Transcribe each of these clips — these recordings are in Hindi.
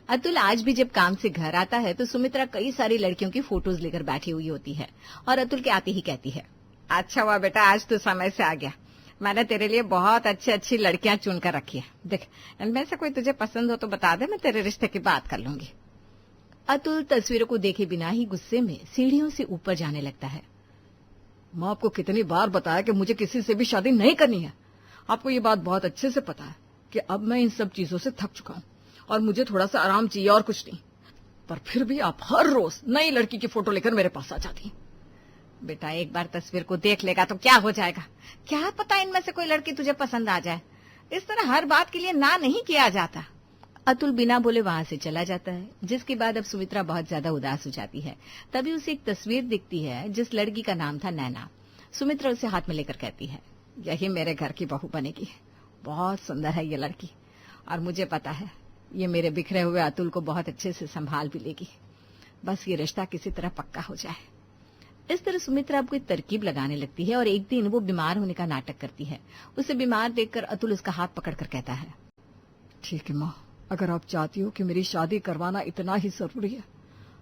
अतुल आज भी जब काम से घर आता है तो सुमित्रा कई सारी लड़कियों की फोटोज लेकर बैठी हुई होती है और अतुल के आते ही कहती है, अच्छा हुआ बेटा, आज तो समय से आ गया। मैंने तेरे लिए बहुत अच्छी अच्छी लड़कियां चुन कर रखी है। देख, इनमें से कोई तुझे पसंद हो तो बता दे, मैं तेरे रिश्ते की बात कर लूंगी। अतुल तस्वीरों को देखे बिना ही गुस्से में सीढ़ियों से ऊपर जाने लगता है। माँ, आपको कितनी बार बताया कि मुझे किसी से भी शादी नहीं करनी है। आपको ये बात बहुत अच्छे से पता है कि अब मैं इन सब चीजों से थक चुका हूँ और मुझे थोड़ा सा आराम चाहिए और कुछ नहीं। पर फिर भी आप हर रोज नई लड़की की फोटो लेकर मेरे पास आ जाती हैं। बेटा, एक बार तस्वीर को देख लेगा तो क्या हो जाएगा? क्या पता इनमें से कोई लड़की तुझे पसंद आ जाए। इस तरह हर बात के लिए ना नहीं किया जाता। अतुल बिना बोले वहां से चला जाता है, जिसके बाद अब सुमित्रा बहुत ज्यादा उदास हो जाती है। तभी उसे एक तस्वीर दिखती है जिस लड़की का नाम था नैना। सुमित्रा उसे हाथ में लेकर कहती है, यही मेरे घर की बहू बनेगी। बहुत सुंदर है ये लड़की और मुझे पता है ये मेरे बिखरे हुए अतुल को बहुत अच्छे से संभाल भी लेगी। बस ये रिश्ता किसी तरह पक्का हो जाए। इस तरह सुमित्रा अब कोई तरकीब लगाने लगती है और एक दिन वो बीमार होने का नाटक करती है। उसे बीमार देखकर अतुल उसका हाथ पकड़कर कहता है, ठीक है माँ, अगर आप चाहती हो कि मेरी शादी करवाना इतना ही जरूरी है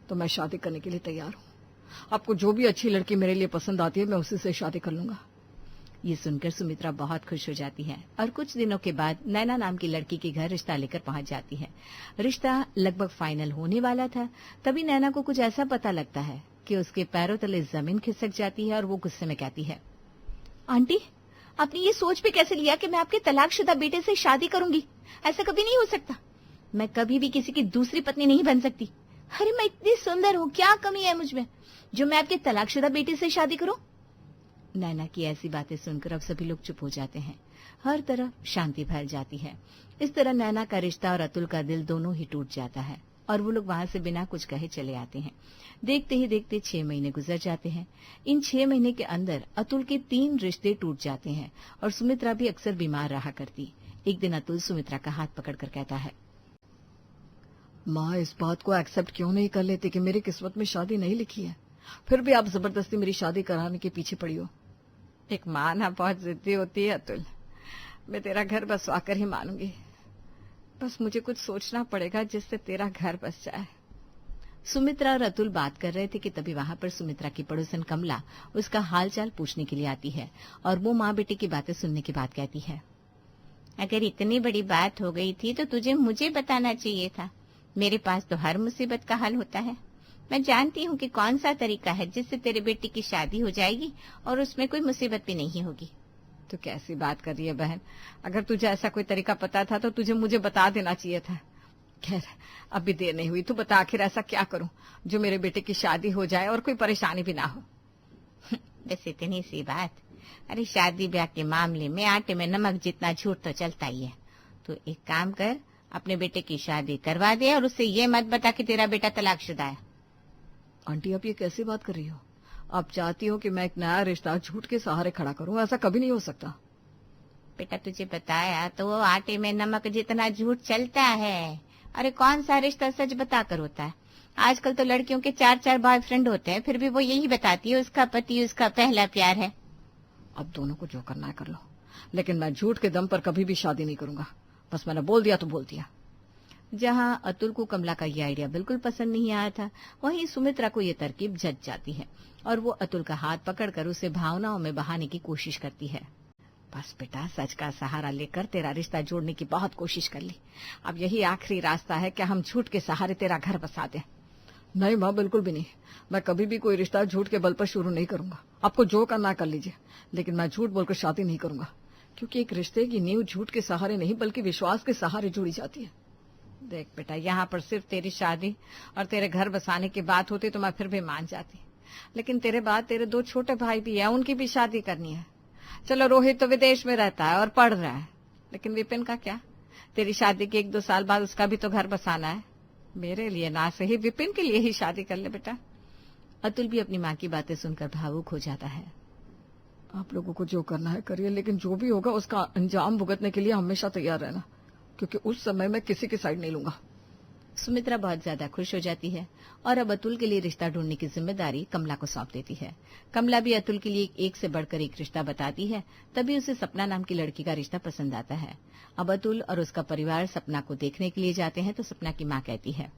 तो मैं शादी करने के लिए तैयार हूँ। आपको जो भी अच्छी लड़की मेरे लिए पसंद आती है मैं उसी से शादी कर लूंगा। ये सुनकर सुमित्रा बहुत खुश हो जाती है और कुछ दिनों के बाद नैना नाम की लड़की के घर रिश्ता लेकर पहुंच जाती है। रिश्ता लगभग फाइनल होने वाला था, तभी नैना को कुछ ऐसा पता लगता है कि उसके पैरों तले जमीन खिसक जाती है और वो गुस्से में कहती है, आंटी, आपने ये सोच भी कैसे लिया कि मैं आपके तलाकशुदा बेटे से शादी करूंगी? ऐसा कभी नहीं हो सकता। मैं कभी भी किसी की दूसरी पत्नी नहीं बन सकती। अरे मैं इतनी सुंदर हूँ, क्या कमी है मुझ में जो मैं आपके तलाकशुदा बेटे से शादी करूं? नैना की ऐसी बातें सुनकर अब सभी लोग चुप हो जाते हैं। हर तरफ शांति फैल जाती है। इस तरह नैना का रिश्ता और अतुल का दिल दोनों ही टूट जाता है और वो लोग वहां से बिना कुछ कहे चले आते हैं। देखते ही देखते 6 महीने गुजर जाते हैं। इन 6 महीने के अंदर अतुल के 3 रिश्ते टूट जाते हैं और सुमित्रा भी अक्सर बीमार रहा करती। एक दिन अतुल सुमित्रा का हाथ पकड़कर कहता है, माँ, इस बात को एक्सेप्ट क्यों नहीं कर लेती कि मेरी किस्मत में शादी नहीं लिखी है, फिर भी आप जबरदस्ती मेरी शादी कराने के पीछे पड़ी हो। एक माँ ना बहुत जिद्दी होती है अतुल। मैं तेरा घर बसवा कर ही मानूंगी। बस मुझे कुछ सोचना पड़ेगा जिससे तेरा घर बस जाए। सुमित्रा और अतुल बात कर रहे थे कि तभी वहां पर सुमित्रा की पड़ोसन कमला उसका हालचाल पूछने के लिए आती है और वो माँ बेटे की बातें सुनने के बाद कहती है, अगर इतनी बड़ी बात हो गई थी तो तुझे मुझे बताना चाहिए था। मेरे पास तो हर मुसीबत का हल होता है। मैं जानती हूँ कि कौन सा तरीका है जिससे तेरे बेटे की शादी हो जाएगी और उसमें कोई मुसीबत भी नहीं होगी। तो कैसी बात कर रही है बहन? अगर तुझे ऐसा कोई तरीका पता था तो तुझे मुझे बता देना चाहिए था। खैर, अभी देर नहीं हुई, तू बता आखिर ऐसा क्या करूं जो मेरे बेटे की शादी हो जाए और कोई परेशानी भी ना हो। बस इतनी सी बात। अरे शादी ब्याह के मामले में आटे में नमक जितना झूठ तो चलता ही है। तो एक काम कर, अपने बेटे की शादी करवा दे और उससे ये मत बता कि तेरा बेटा तलाकशुदा है। आंटी, आप ये कैसी बात कर रही हो? आप चाहती हो कि मैं एक नया रिश्ता झूठ के सहारे खड़ा करूं? ऐसा कभी नहीं हो सकता। बेटा, तुझे बताया तो वो आटे में नमक जितना झूठ चलता है। अरे कौन सा रिश्ता सच बता कर होता है? आजकल तो लड़कियों के 4-4 बॉयफ्रेंड होते हैं, फिर भी वो यही बताती है उसका पति उसका पहला प्यार है। अब दोनों को जो करना है कर लो, लेकिन मैं झूठ के दम पर कभी भी शादी नहीं करूंगा। बस मैंने बोल दिया तो बोल दिया। जहां अतुल को कमला का ये आइडिया बिल्कुल पसंद नहीं आया था, वहीं सुमित्रा को ये तरकीब जच जाती है और वो अतुल का हाथ पकड़कर उसे भावनाओं में बहाने की कोशिश करती है। बस बेटा, सच का सहारा लेकर तेरा रिश्ता जोड़ने की बहुत कोशिश कर ली। अब यही आखिरी रास्ता है कि हम झूठ के सहारे तेरा घर बसा दें। नहीं माँ, बिल्कुल भी नहीं। मैं कभी भी कोई रिश्ता झूठ के बल पर शुरू नहीं करूंगा। आपको जो करना कर लीजिए, लेकिन मैं झूठ बोलकर शादी नहीं करूंगा, क्योंकि एक रिश्ते की नींव झूठ के सहारे नहीं बल्कि विश्वास के सहारे जुड़ी जाती है। देख बेटा, यहाँ पर सिर्फ तेरी शादी और तेरे घर बसाने की बात होती तो मैं फिर भी मान जाती, लेकिन तेरे बाद तेरे 2 छोटे भाई भी हैं, उनकी भी शादी करनी है। चलो, रोहित तो विदेश में रहता है और पढ़ रहा है, लेकिन विपिन का क्या? तेरी शादी के 1-2 साल बाद उसका भी तो घर बसाना है। मेरे लिए ना सही, विपिन के लिए ही शादी कर ले बेटा। अतुल भी अपनी माँ की बातें सुनकर भावुक हो जाता है। आप लोगों को जो करना है करिए, लेकिन जो भी होगा उसका अंजाम भुगतने के लिए हमेशा तैयार रहना, क्योंकि उस समय मैं किसी की साइड नहीं लूंगा। सुमित्रा बहुत ज्यादा खुश हो जाती है और अब अतुल के लिए रिश्ता ढूंढने की जिम्मेदारी कमला को सौंप देती है। कमला भी अतुल के लिए एक से बढ़कर एक रिश्ता बताती है। तभी उसे सपना नाम की लड़की का रिश्ता पसंद आता है। अब अतुल और उसका परिवार सपना को देखने के लिए जाते हैं तो सपना की माँ कहती है,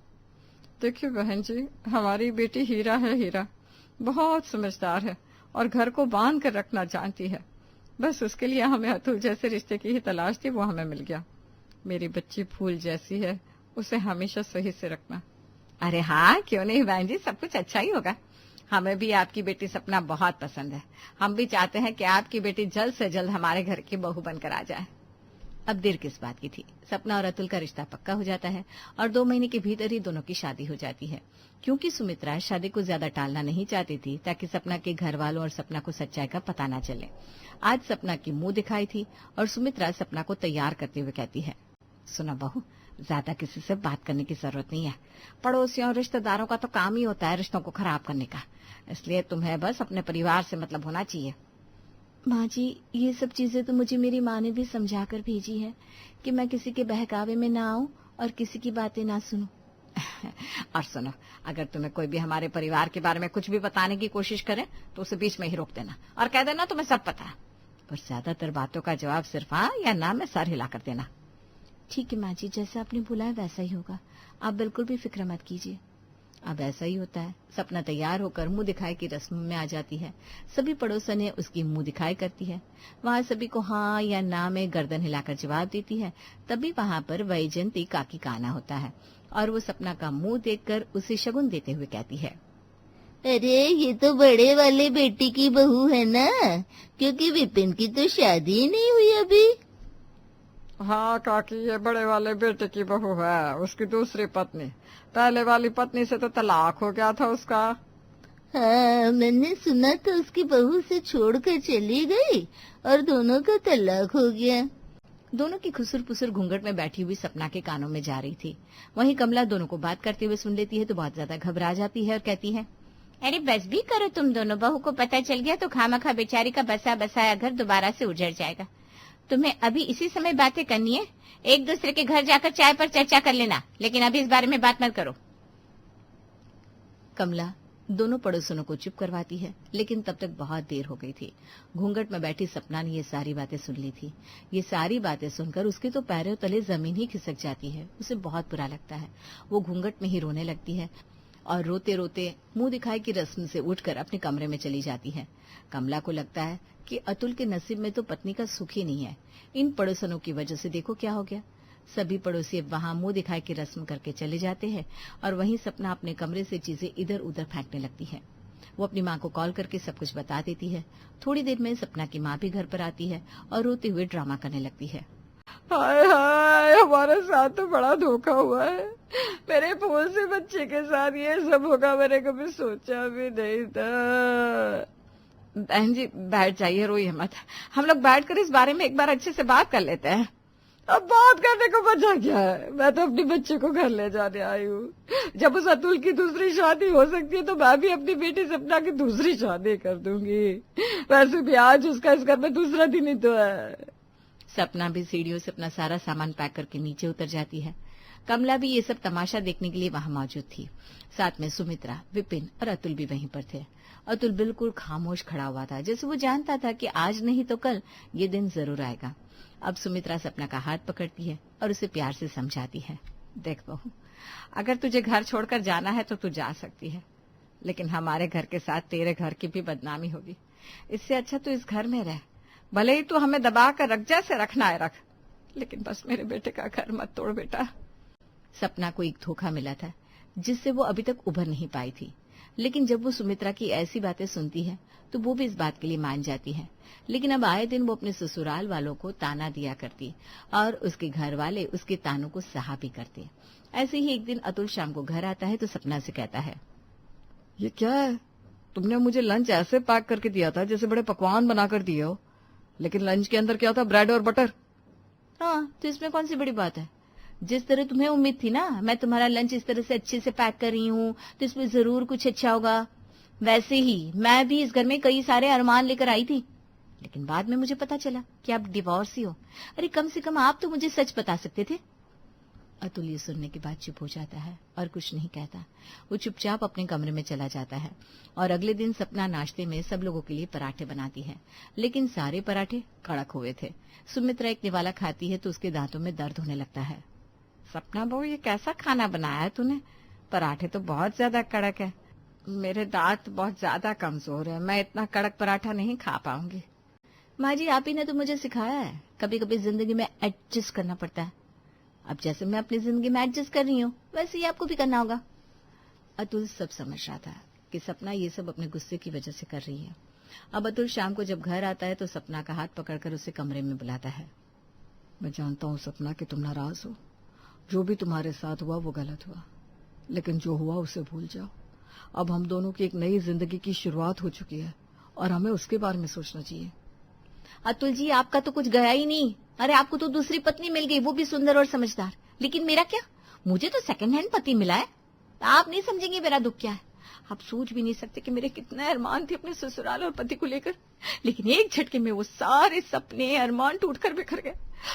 देखिए बहन जी, हमारी बेटी हीरा है, हीरा बहुत समझदार है और घर को बांध कर रखना जानती है। बस उसके लिए हमें अतुल जैसे रिश्ते की ही तलाश थी, वो हमें मिल गया। मेरी बच्ची फूल जैसी है, उसे हमेशा सही से रखना। अरे हाँ, क्यों नहीं बहन जी, सब कुछ अच्छा ही होगा। हमें भी आपकी बेटी सपना बहुत पसंद है। हम भी चाहते हैं कि आपकी बेटी जल्द से जल्द हमारे घर की बहू बनकर आ जाए। अब देर किस बात की थी। सपना और अतुल का रिश्ता पक्का हो जाता है और 2 महीने के भीतर ही दोनों की शादी हो जाती है। क्योंकि सुमित्रा शादी को ज्यादा टालना नहीं चाहती थी ताकि सपना के घर वालों और सपना को सच्चाई का पता न चले। आज सपना की मुंह दिखाई थी और सुमित्रा सपना को तैयार करते हुए कहती है, सुनो बहू, ज्यादा किसी से बात करने की जरूरत नहीं है। पड़ोसियों और रिश्तेदारों का तो काम ही होता है रिश्तों को खराब करने का, इसलिए तुम्हें बस अपने परिवार से मतलब होना चाहिए। माँ जी, ये सब चीजें तो मुझे मेरी माँ ने भी समझा कर भेजी है कि मैं किसी के बहकावे में ना आऊं और किसी की बातें ना सुनूं। और सुनो, अगर तुम्हें कोई भी हमारे परिवार के बारे में कुछ भी बताने की कोशिश करे तो उसे बीच में ही रोक देना और कह देना तुम्हें सब पता है। पर ज्यादातर बातों का जवाब सिर्फ हाँ या ना में सर हिला कर देना। ठीक है माँ जी, जैसा आपने बोला है वैसा ही होगा, आप बिल्कुल भी फिक्र मत कीजिए। अब ऐसा ही होता है। सपना तैयार होकर मुंह दिखाई की रस्म में आ जाती है। सभी पड़ोसनें उसकी मुंह दिखाई करती है। वहाँ सभी को हाँ या ना में गर्दन हिलाकर जवाब देती है। तभी वहाँ पर वैजयंती काकी का आना होता है और वो सपना का मुंह देखकर उसे शगुन देते हुए कहती है, अरे ये तो बड़े वाले बेटी की बहू है ना, क्योंकि विपिन की तो शादी ही नहीं हुई अभी। हाँ काकी, ये बड़े वाले बेटे की बहू है, उसकी दूसरी पत्नी। पहले वाली पत्नी से तो तलाक हो गया था उसका। हाँ, मैंने सुना था उसकी बहू से छोड़कर चली गई और दोनों का तलाक हो गया। दोनों की खुसुर पुसुर घूंघट में बैठी हुई सपना के कानों में जा रही थी। वहीं कमला दोनों को बात करते हुए सुन लेती है तो बहुत ज्यादा घबरा जाती है और कहती है, अरे बस भी करो तुम दोनों, बहू को पता चल गया तो खामखा बेचारी का बसा बसाया घर दोबारा से उजड़ जाएगा। तुम्हें अभी इसी समय बातें करनी है, एक दूसरे के घर जाकर चाय पर चर्चा कर लेना, लेकिन अभी इस बारे में बात मत करो। कमला दोनों पड़ोसनों को चुप करवाती है, लेकिन तब तक बहुत देर हो गई थी। घूंघट में बैठी सपना ने ये सारी बातें सुन ली थी। ये सारी बातें सुनकर उसके तो पैरों तले जमीन ही खिसक जाती है। उसे बहुत बुरा लगता है। वो घूंघट में ही रोने लगती है और रोते रोते मुंह दिखाई की रस्म से उठकर अपने कमरे में चली जाती है। कमला को लगता है कि अतुल के नसीब में तो पत्नी का सुख ही नहीं है। इन पड़ोसनों की वजह से देखो क्या हो गया। सभी पड़ोसी वहां मुंह दिखाई की रस्म करके चले जाते हैं और वहीं सपना अपने कमरे से चीजें इधर उधर फेंकने लगती है। वो अपनी माँ को कॉल करके सब कुछ बता देती है। थोड़ी देर में सपना की माँ भी घर पर आती है और रोते हुए ड्रामा करने लगती है। हाय हाय, हमारे साथ तो बड़ा धोखा हुआ है। मेरे फूल से बच्चे के साथ ये सब होगा, मैंने कभी सोचा भी नहीं था। बहन जी बैठ जाइए, रोइए मत। हम लोग बैठकर इस बारे में एक बार अच्छे से बात कर लेते हैं। अब बात करने को बचा क्या है, मैं तो अपने बच्चे को घर ले जाने आई हूँ। जब उस अतुल की दूसरी शादी हो सकती है तो मैं भी अपनी बेटी सपना की दूसरी शादी कर दूंगी। वैसे भी आज उसका इस घर में दूसरा दिन ही तो है। सपना भी सीढ़ियों से अपना सारा सामान पैक करके नीचे उतर जाती है। कमला भी ये सब तमाशा देखने के लिए वहां मौजूद थी। साथ में सुमित्रा, विपिन और अतुल भी वहीं पर थे। अतुल बिल्कुल खामोश खड़ा हुआ था, जैसे वो जानता था कि आज नहीं तो कल ये दिन जरूर आएगा। अब सुमित्रा सपना का हाथ पकड़ती है और उसे प्यार से समझाती है, देख बहू, अगर तुझे घर छोड़कर जाना है तो तू जा सकती है, लेकिन हमारे घर के साथ तेरे घर की भी बदनामी होगी। इससे अच्छा तू इस घर में रह। भले ही तू हमें दबा कर रख, जैसे रखना है रख, लेकिन बस मेरे बेटे का घर मत तोड़ बेटा। सपना को एक धोखा मिला था जिससे वो अभी तक उभर नहीं पाई थी, लेकिन जब वो सुमित्रा की ऐसी बातें सुनती है तो वो भी इस बात के लिए मान जाती है। लेकिन अब आए दिन वो अपने ससुराल वालों को ताना दिया करती और उसके घर वाले उसके तानों को सहा भी करते। ऐसे ही एक दिन अतुल शाम को घर आता है तो सपना से कहता है, ये क्या है? तुमने मुझे लंच ऐसे पैक करके दिया था जैसे बड़े पकवान बनाकर दिए हो, लेकिन लंच के अंदर क्या था? ब्रेड और बटर। हाँ, तो इसमें कौन सी बड़ी बात है? जिस तरह तुम्हें उम्मीद थी ना, मैं तुम्हारा लंच इस तरह से अच्छे से पैक कर रही हूँ तो इसमें जरूर कुछ अच्छा होगा। वैसे ही मैं भी इस घर में कई सारे अरमान लेकर आई थी, लेकिन बाद में मुझे पता चला कि आप डिवोर्सी हो। अरे कम से कम आप तो मुझे सच बता सकते थे। अतुल ये सुनने के बाद चुप हो जाता है और कुछ नहीं कहता। वो चुपचाप अपने कमरे में चला जाता है और अगले दिन सपना नाश्ते में सब लोगों के लिए पराठे बनाती है, लेकिन सारे पराठे कड़क हुए थे। सुमित्रा एक निवाला खाती है तो उसके दांतों में दर्द होने लगता है। सपना बहू, ये कैसा खाना बनाया है तूने? पराठे तो बहुत ज्यादा कड़क है। मेरे दांत बहुत ज्यादा कमजोर है, मैं इतना कड़क पराठा नहीं खा पाऊंगी। माँ जी, आप ही ने तो मुझे सिखाया है, कभी कभी जिंदगी में एडजस्ट करना पड़ता है। अब जैसे मैं अपनी जिंदगी में एडजस्ट कर रही हूँ वैसे ही आपको भी करना होगा। अतुल सब समझ रहा था कि सपना ये सब अपने गुस्से की वजह से कर रही है। अब अतुल शाम को जब घर आता है तो सपना का हाथ पकड़कर उसे कमरे में बुलाता है। मैं जानता हूँ सपना कि तुम नाराज हो, जो भी तुम्हारे साथ हुआ वो गलत हुआ, लेकिन जो हुआ उसे भूल जाओ। अब हम दोनों की एक नई जिंदगी की शुरुआत हो चुकी है और हमें उसके बारे में सोचना चाहिए। अतुल जी, आपका तो कुछ गया ही नहीं। अरे आपको तो दूसरी पत्नी मिल गई, वो भी सुंदर और समझदार, लेकिन मेरा क्या? मुझे तो सेकंड हैंड पति मिला है। आप नहीं समझेंगे मेरा दुख क्या है। आप सोच भी नहीं सकते कि मेरे कितने अरमान थे अपने ससुराल और पति को लेकर, लेकिन एक झटके में वो सारे सपने अरमान टूटकर बिखर गए।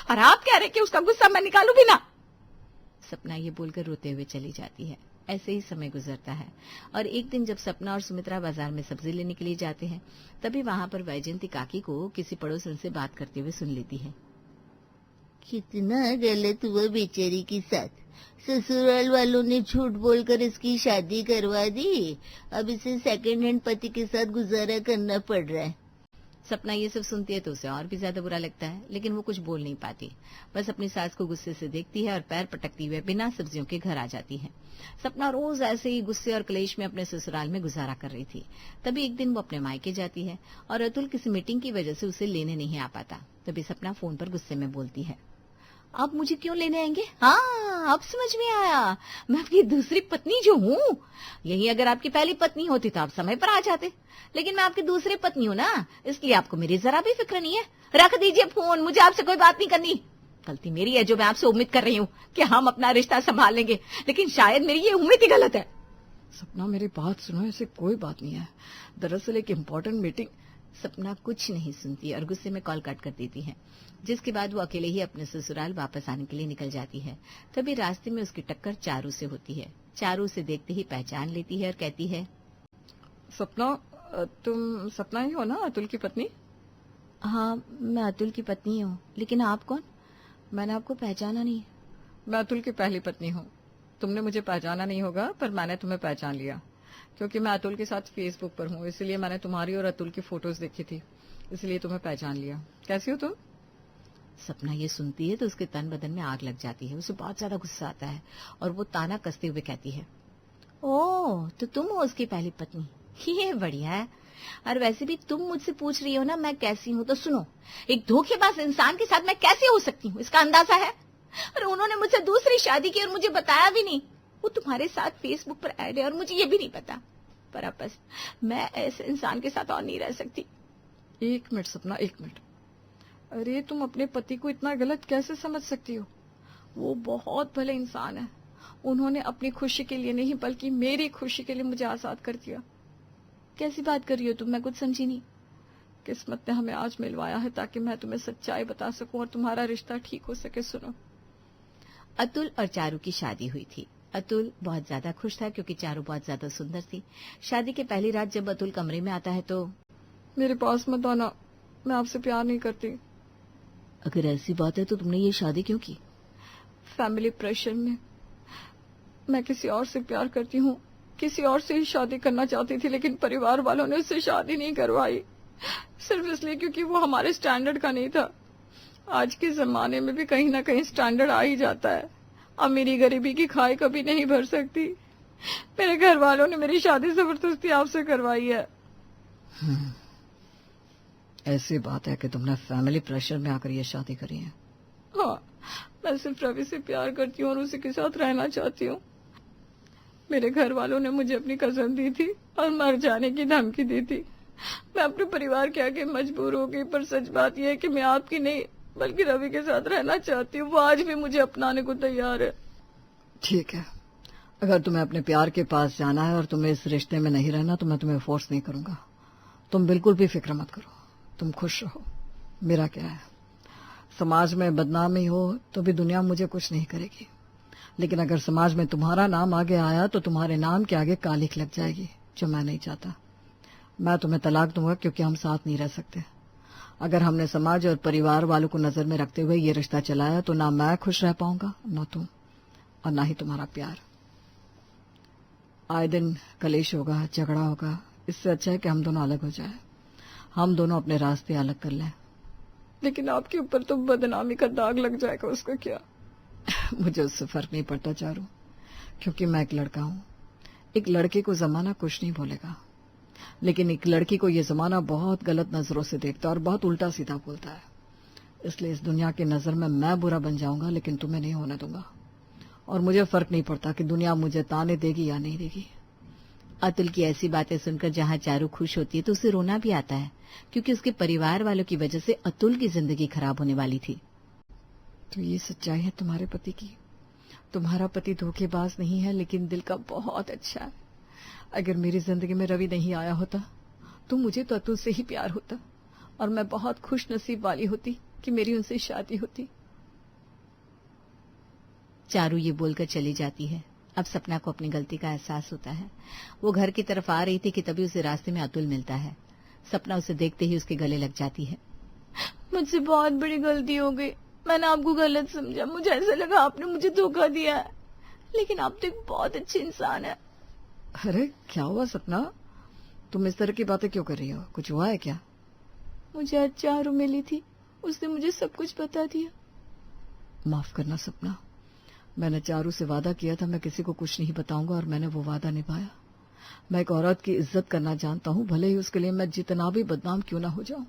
और आप कह रहे कि उसका गुस्सा मैं निकालू भी ना? सपना ये बोलकर रोते हुए चली जाती है। ऐसे ही समय गुजरता है और एक दिन जब सपना और सुमित्रा बाजार में सब्जी लेने के लिए जाते हैं, तभी वहां पर वैजयंती काकी को किसी पड़ोसन से बात करते हुए सुन लेती है। कितना गलत हुआ बेचारी के साथ। ससुराल वालों ने झूठ बोलकर इसकी शादी करवा दी। अब इसे सेकंड हैंड पति के साथ गुजारा करना पड़ रहा है। सपना ये सब सुनती है तो उसे और भी ज्यादा बुरा लगता है, लेकिन वो कुछ बोल नहीं पाती। बस अपनी सास को गुस्से से देखती है और पैर पटकती हुए बिना सब्जियों के घर आ जाती है। सपना रोज ऐसे ही गुस्से और क्लेश में अपने ससुराल में गुजारा कर रही थी। तभी एक दिन वो अपने मायके जाती है और अतुल किसी मीटिंग की वजह से उसे लेने नहीं आ पाता। तभी सपना फोन पर गुस्से में बोलती है, आप मुझे क्यों लेने आएंगे? हाँ, अब समझ में आया, मैं आपकी दूसरी पत्नी जो हूँ। यही अगर आपकी पहली पत्नी होती तो आप समय पर आ जाते, लेकिन मैं आपकी दूसरी पत्नी हूँ ना, इसलिए आपको मेरी जरा भी फिक्र नहीं है। रख दीजिए फोन, मुझे आपसे कोई बात नहीं करनी। गलती मेरी है जो मैं आपसे उम्मीद कर रही हूँ कि हम अपना रिश्ता संभाल लेंगे, लेकिन शायद मेरी ये उम्मीद ही गलत है। सपना मेरी बात सुनो, ऐसे कोई बात नहीं है। दरअसल एक इम्पोर्टेंट मीटिंग। सपना कुछ नहीं सुनती और गुस्से में कॉल कट कर देती है, जिसके बाद वो अकेले ही अपने ससुराल वापस आने के लिए निकल जाती है। तभी रास्ते में उसकी टक्कर चारू से होती है। चारू उसे देखते ही पहचान लेती है और कहती है, सपना, तुम सपना ही हो ना, अतुल की पत्नी? हाँ, मैं अतुल की पत्नी हूँ, लेकिन आप कौन? मैंने आपको पहचाना नहीं। मैं अतुल की पहली पत्नी हूँ। तुमने मुझे पहचाना नहीं होगा, पर मैंने तुम्हें पहचान लिया, क्योंकि मैं अतुल के साथ फेसबुक पर हूँ, इसलिए मैंने तुम्हारी और अतुल की फोटोज देखी थी, इसलिए तुम्हें पहचान लिया। कैसी हो तुम? सपना ये सुनती है तो उसके तन बदन में आग लग जाती है। उसे बहुत ज्यादा गुस्सा आता है और वो ताना कसते हुए कहती है, ओह, तो तुम हो उसकी पहली पत्नी? ये बढ़िया है। और वैसे भी तुम मुझसे पूछ रही हो ना मैं कैसी हूँ, तो सुनो, एक धोखेबाज इंसान के साथ मैं कैसे हो सकती हूँ इसका अंदाजा है? और उन्होंने मुझसे दूसरी शादी की और मुझे बताया भी नहीं। वो तुम्हारे साथ फेसबुक पर ऐड है और मुझे ये भी नहीं पता। पर अब बस, मैं ऐसे इंसान के साथ और नहीं रह सकती। एक मिनट सपना, एक मिनट। अरे तुम अपने पति को इतना गलत कैसे समझ सकती हो? वो बहुत भले इंसान है। उन्होंने अपनी खुशी के लिए नहीं बल्कि मेरी खुशी के लिए मुझे आजाद कर दिया। कैसी बात कर रही हो तुम? मैं कुछ समझी नहीं। किस्मत ने हमें आज मिलवाया है ताकि मैं तुम्हें सच्चाई बता सकूं और तुम्हारा रिश्ता ठीक हो सके। सुनो, अतुल और चारू की शादी हुई थी। अतुल बहुत ज्यादा खुश था क्योंकि चारू बहुत ज्यादा सुंदर थी। शादी के पहली रात जब अतुल कमरे में आता है तो, मेरे पास मत आना, मैं आपसे प्यार नहीं करती। अगर ऐसी बात है तो तुमने ये शादी क्यों की? फैमिली प्रेशर में। मैं किसी और से प्यार करती हूँ, किसी और से ही शादी करना चाहती थी, लेकिन परिवार वालों ने उससे शादी नहीं करवाई, सिर्फ इसलिए क्योंकि वो हमारे स्टैंडर्ड का नहीं था। आज के जमाने में भी कहीं ना कहीं स्टैंडर्ड आ ही जाता है। अमीरी गरीबी की खाई कभी नहीं भर सकती। मेरे घर वालों ने मेरी शादी जबरदस्ती आपसे करवाई है। ऐसी बात है कि तुमने फैमिली प्रेशर में आकर ये शादी करी है? हाँ, मैं सिर्फ रवि से प्यार करती हूँ और उसी के साथ रहना चाहती हूँ। मेरे घर वालों ने मुझे अपनी कसम दी थी और मर जाने की धमकी दी थी। मैं अपने परिवार के आगे मजबूर हो गई, पर सच बात यह है कि मैं आपकी नहीं बल्कि रवि के साथ रहना चाहती हूँ। वो आज भी मुझे अपनाने को तैयार है। ठीक है, अगर तुम्हें अपने प्यार के पास जाना है और तुम्हें इस रिश्ते में नहीं रहना तो मैं तुम्हें फोर्स नहीं करूंगा। तुम बिल्कुल भी फिक्र मत करो, तुम खुश रहो। मेरा क्या है, समाज में बदनामी हो तो भी दुनिया मुझे कुछ नहीं करेगी। लेकिन अगर समाज में तुम्हारा नाम आगे आया तो तुम्हारे नाम के आगे कालिख लग जाएगी, जो मैं नहीं चाहता। मैं तुम्हें तलाक दूंगा क्योंकि हम साथ नहीं रह सकते। अगर हमने समाज और परिवार वालों को नजर में रखते हुए ये रिश्ता चलाया तो ना मैं खुश रह पाऊंगा, न तुम, और ना ही तुम्हारा प्यार। आए दिन कलेश होगा, झगड़ा होगा। इससे अच्छा है कि हम दोनों अलग हो जाए, हम दोनों अपने रास्ते अलग कर लें। लेकिन आपके ऊपर तो बदनामी का दाग लग जाएगा, उसका क्या? मुझे उससे फर्क नहीं पड़ता चारू, क्योंकि मैं एक लड़का हूं। एक लड़के को जमाना कुछ नहीं बोलेगा, लेकिन एक लड़की को यह जमाना बहुत गलत नजरों से देखता है और बहुत उल्टा सीधा बोलता है। इसलिए इस दुनिया की नजर में मैं बुरा बन जाऊंगा, लेकिन तुम्हें नहीं होने दूंगा। और मुझे फर्क नहीं पड़ता कि दुनिया मुझे ताने देगी या नहीं देगी। अतुल की ऐसी बातें सुनकर जहां चारू खुश होती है तो उसे रोना भी आता है, क्योंकि उसके परिवार वालों की वजह से अतुल की जिंदगी खराब होने वाली थी। तो ये सच्चाई है तुम्हारे पति की। तुम्हारा पति धोखेबाज नहीं है, लेकिन दिल का बहुत अच्छा है। अगर मेरी जिंदगी में रवि नहीं आया होता तो मुझे तो अतुल से ही प्यार होता, और मैं बहुत खुश नसीब वाली होती कि मेरी उनसे शादी होती। चारू ये बोलकर चली जाती है। अब सपना को अपनी गलती का एहसास होता है। वो घर की तरफ आ रही थी कि तभी उसे रास्ते में अतुल मिलता है। सपना उसे देखते ही उसके गले लग जाती है। मुझसे बहुत बड़ी गलती हो गई, मैंने आपको गलत समझा। मुझे ऐसा लगा आपने मुझे धोखा दिया है, लेकिन आप तो एक बहुत अच्छे इंसान है। अरे क्या हुआ सपना, तुम इस तरह की बातें क्यों कर रही हो? कुछ हुआ है क्या? मुझे आज चारू मिली थी, उसने मुझे सब कुछ बता दिया। माफ करना सपना, मैंने चारू से वादा किया था मैं किसी को कुछ नहीं बताऊंगा, और मैंने वो वादा निभाया। मैं एक औरत की इज्जत करना जानता हूं, भले ही उसके लिए मैं जितना भी बदनाम क्यों ना हो जाऊं।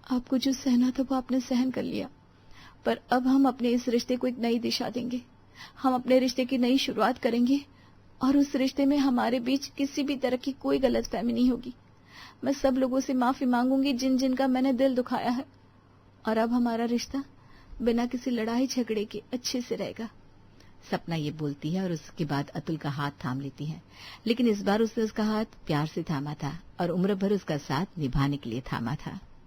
आपको जो सहना था वो आपने सहन कर लिया, पर अब हम अपने इस रिश्ते को एक नई दिशा देंगे। हम अपने रिश्ते की नई शुरुआत करेंगे, और उस रिश्ते में हमारे बीच किसी भी तरह की कोई गलतफहमी नहीं होगी। मैं सब लोगों से माफी मांगूंगी जिन जिन का मैंने दिल दुखाया है, और अब हमारा रिश्ता बिना किसी लड़ाई झगड़े के अच्छे से रहेगा। सपना ये बोलती है और उसके बाद अतुल का हाथ थाम लेती है, लेकिन इस बार उसने उसका हाथ प्यार से थामा था और उम्र भर उसका साथ निभाने के लिए थामा था।